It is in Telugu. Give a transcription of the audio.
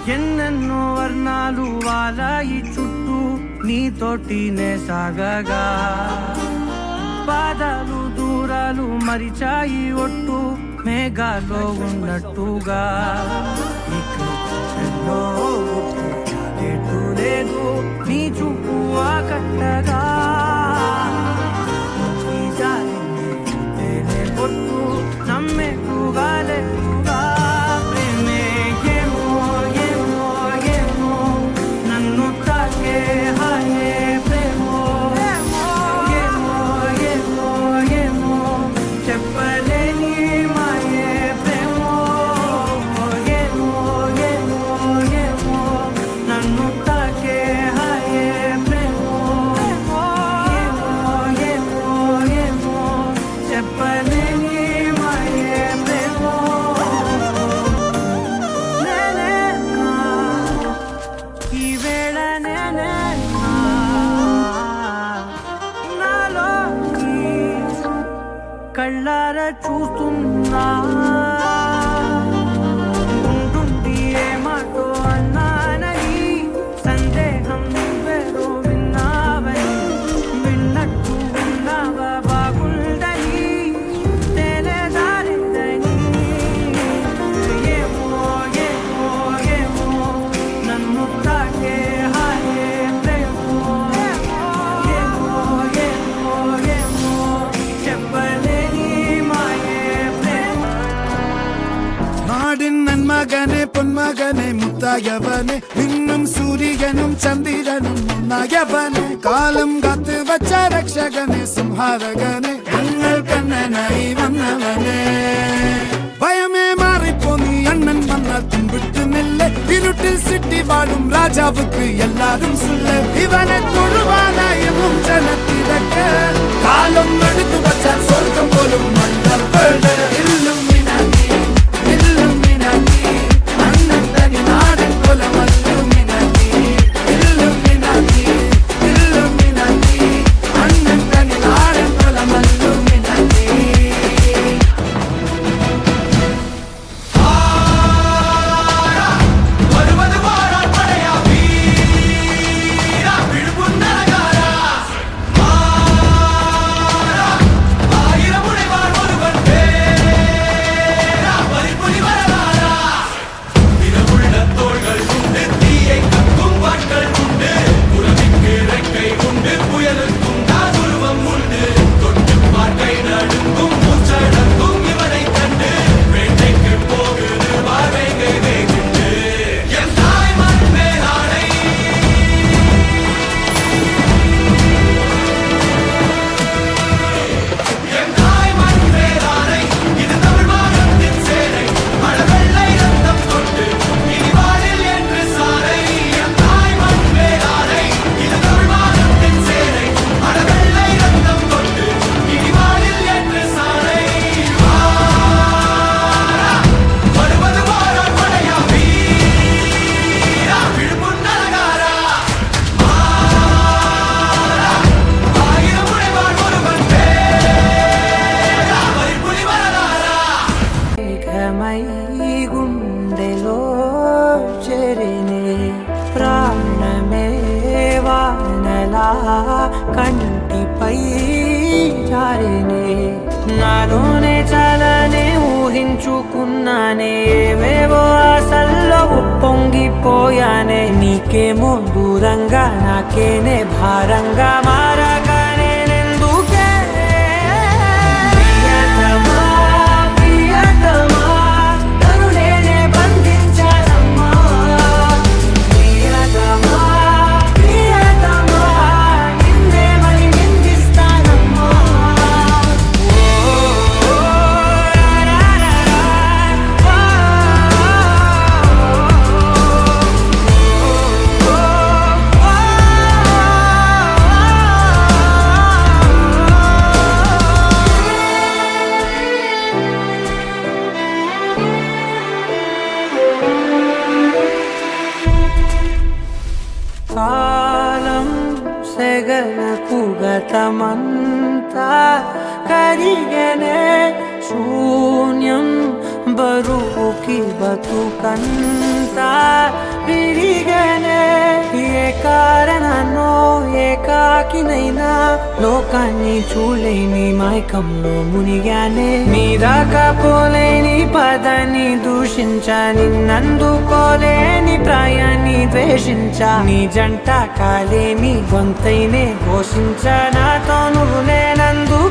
ఎన్నెన్నో వర్ణాలు వాలాయి చుట్టూ నీతోటినే సాగగా పాదాలు దూరాలు మరిచాయి ఒట్టు మేఘాలో ఉన్నట్టుగా లేదు నీ చూపు ఆకట్టగా పొట్టు నమ్మేకుగా లేకుగా ప్రేమే ఏమో ఏమో ఏమో నన్ను తాకే హాయే ప్రేమో ఏమో ఏమో ఏమో చెప్పలేని మాయే ప్రేమో ఏమో ఏమో ఏమో నన్ను తాకే హాయే ప్రేమో ఏమో ఏమో ఏమో చెప్పలేని కళ్ళారా చూస్తున్నా ఉంటుండి ఏమాటో అన్నానని సందేహం నువ్వేదో విన్నావని విన్నట్టు విన్నావా బాగుందని తెలియదారిందని ఏమో ఏమో ఏమో నన్ను తాకే హాయే ప్రేమో ఏమో ఏమో ఏమో చెప్పలే മകനെ പൊന്മകനെ മുത്തായവനെ നിന്നും സൂര്യനും ചന്ദ്രനും ഒന്നായവനെ കാലം കാത്ത് വച്ച രക്ഷകനെ സംഹാരകനെ ഞങ്ങൾ കണ്ണനായി വന്നവനെ ഭയമേ മാറിപ്പോ നീ അണ്ണൻ വന്നാൽ തുമ്പിട്ട് നില്ല ഇരുട്ടിൽ സിട്ടി വാഴും രാജാവുക്ക് എല്ലാരും സുല്ല ഇവനെ തൊഴുവാനായും ജനത്തിരക്ക് കാലം എടുത്തു വച്ചാൽ സ്വർഗം പോലും മണ്ണർ ഇല്ലും గుండెలో చెరినే ప్రాణమే వానలా కంటిపై జారినే నాలోనే చాలానే ఊహించుకున్నానే ఏవేవో ఆశల్లో ఉప్పొంగిపోయానే నీకేమో దూరంగా నాకేనే భారంగా మారగానే కాలం సెగలకు గతమంతా కరిగనే శూన్యం బరువుకి బతుకంతా విరిగనే ఏ కారణాన్నో ఏకాకినైనా లోకాన్ని చూడలేని మైకంలో మునిగానే నీ దాకా పోలేని పదాన్ని దూషించా నిన్నందుకోలేని ప్రాయాన్ని ద్వేషించా నీ జంట కాలేని గొంతైనే ఘోషించా నాతో నువ్వు లేనందుకు